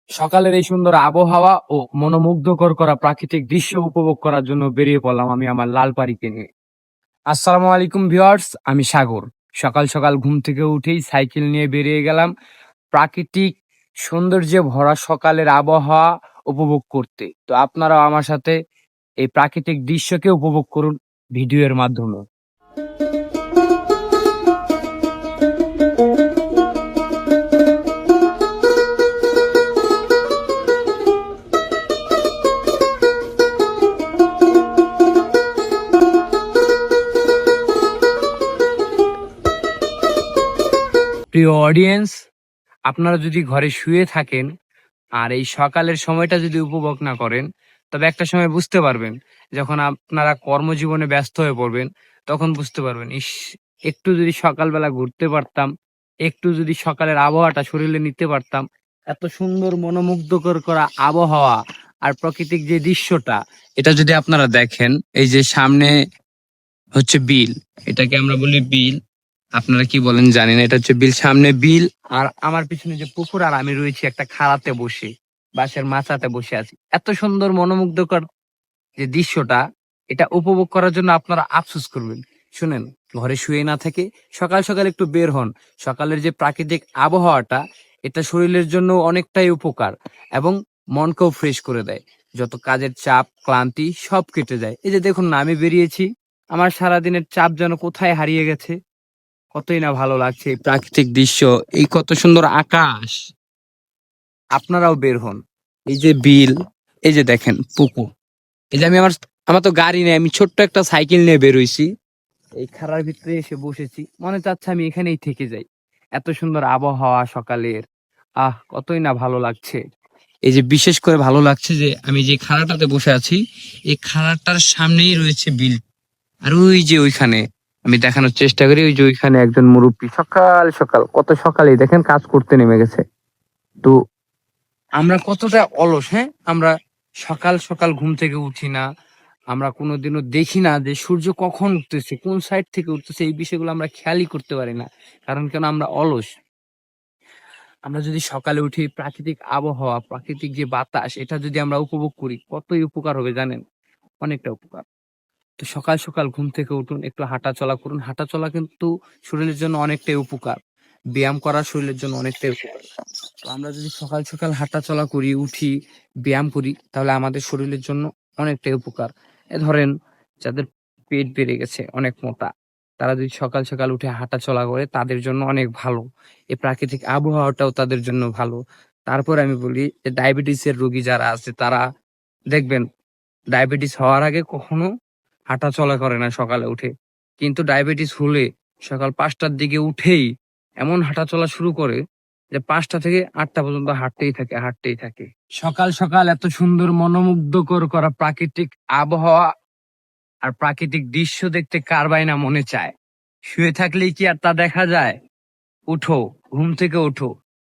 সকালের এই সুন্দর আবহাওয়া ও মনোমুগ্ধকর করা প্রাকৃতিক দৃশ্য উপভোগ করার জন্য বেরিয়ে পড়লাম আমি আমার লাল পারিকে নিয়ে। আসসালামু আলাইকুম ভিউয়ার্স, আমি সাগর। সকাল সকাল ঘুম থেকে উঠেই সাইকেল নিয়ে বেরিয়ে গেলাম প্রাকৃতিক সৌন্দর্যে ভরা সকালের আবহাওয়া উপভোগ করতে। তো আপনারাও আমার সাথে এই প্রাকৃতিক দৃশ্যকে উপভোগ করুন ভিডিওর মাধ্যমে। প্রিয় অডিয়েন্স, আপনারা যদি ঘরে শুয়ে থাকেন আর এই সকালের সময়টা যদি উপভোগ না করেন, তবে একটা সময় বুঝতে পারবেন, যখন আপনারা কর্মজীবনে ব্যস্ত হয়ে পড়বেন, তখন বুঝতে পারবেন, ইস! একটু যদি সকালবেলা ঘুরতে পারতাম, একটু যদি সকালের আবহাওয়াটা শরীরে নিতে পারতাম, এত সুন্দর মনোমুগ্ধকর করা আবহাওয়া আর প্রাকৃতিক যে দৃশ্যটা, এটা যদি আপনারা দেখেন, এই যে সামনে হচ্ছে বিল, এটাকে আমরা বলি বিল। আপনারা কি বলেন জানি না, এটা হচ্ছে বিল। সামনে বিল আর আমার পিছনে যে পুকুর, আর আমি রয়েছি একটা খাড়াতে বসে, বাঁশের মাচাতে বসে আছি। এত সুন্দর মনোমুগ্ধকর যে দৃশ্যটা, এটা উপভোগ করার জন্য আপনারা আফসোস করবেন। শুনেন, ঘরে শুয়ে না থেকে সকাল সকাল একটু বের হন। সকালের যে প্রাকৃতিক আবহাওয়াটা, এটা শরীরের জন্য অনেকটাই উপকার এবং মনকেও ফ্রেশ করে দেয়। যত কাজের চাপ ক্লান্তি সব কেটে যায়। এই যে দেখুন না, আমি বেরিয়েছি, আমার সারাদিনের চাপ যেন কোথায় হারিয়ে গেছে। কতই না ভালো লাগছে এই প্রাকৃতিক দৃশ্য, এই কত সুন্দর আকাশ। আপনারাও বের হন। এই যে বিল, এই যে দেখেন পুকুর, এই যে আমি আমার আমার তো গাড়ি নেই, আমি ছোট্ট একটা সাইকেল নিয়ে বেরোইছি, এই খাড়ার ভিতরে এসে বসেছি। মনে চাচ্ছে আমি এখানেই থেকে যাই। এত সুন্দর আবহাওয়া সকালের, কতই না ভালো লাগছে। এই যে বিশেষ করে ভালো লাগছে যে আমি যে খাড়াটাতে বসে আছি, এই খাড়াটার সামনেই রয়েছে বিল। আর ওই যে ওইখানে আমি দেখানোর চেষ্টা করি, ওই যে ওইখানে একজন মুরব্বী সকাল সকাল, কত সকালেই দেখেন কাজ করতে নেমে গেছে। তো আমরা কতটা অলস, হ্যাঁ? আমরা সকাল সকাল ঘুম থেকে উঠি না, আমরা কোনোদিনও দেখি না যে সূর্য কখন উঠতেছে, কোন সাইড থেকে উঠতেছে, এই বিষয়গুলো আমরা খেয়ালই করতে পারি না। কারণ কেন? আমরা অলস। আমরা যদি সকালে উঠি, প্রাকৃতিক আবহাওয়া, প্রাকৃতিক যে বাতাস, এটা যদি আমরা উপভোগ করি, কতই উপকার হবে জানেন? অনেকটা উপকার। তো সকাল সকাল ঘুম থেকে উঠুন, একটু হাঁটা চলা করুন। হাঁটা চলা কিন্তু শরীরের জন্য অনেকটাই উপকার। ব্যায়াম করা শরীরের জন্য অনেকটাই উপকার। তো আমরা যদি সকাল সকাল হাঁটা চলা করি, উঠি, ব্যায়াম করি, তাহলে আমাদের শরীরের জন্য অনেকটাই উপকার। ধরেন, যাদের পেট বেড়ে গেছে, অনেক মোটা, তারা যদি সকাল সকাল উঠে হাঁটা চলা করে, তাদের জন্য অনেক ভালো। এই প্রাকৃতিক আবহাওয়াটাও তাদের জন্য ভালো। তারপর আমি বলি যে ডায়াবেটিসের রোগী যারা আছে, তারা দেখবেন ডায়াবেটিস হওয়ার আগে কখনো হাঁটা চলা করে না সকালে উঠে, কিন্তু ডায়াবেটিস হলে সকাল 5টার দিকে উঠেই এমন হাঁটা চলা শুরু করে যে 5টা থেকে 8টা পর্যন্ত হাঁটতেই থাকে। সকাল সকাল এত সুন্দর মনোমুগ্ধকর করা প্রাকৃতিক আবহাওয়া আর প্রাকৃতিক দৃশ্য দেখতে কার বাই না মনে চায়? শুয়ে থাকলেই কি আর তা দেখা যায়? উঠো, ঘুম থেকে ওঠো,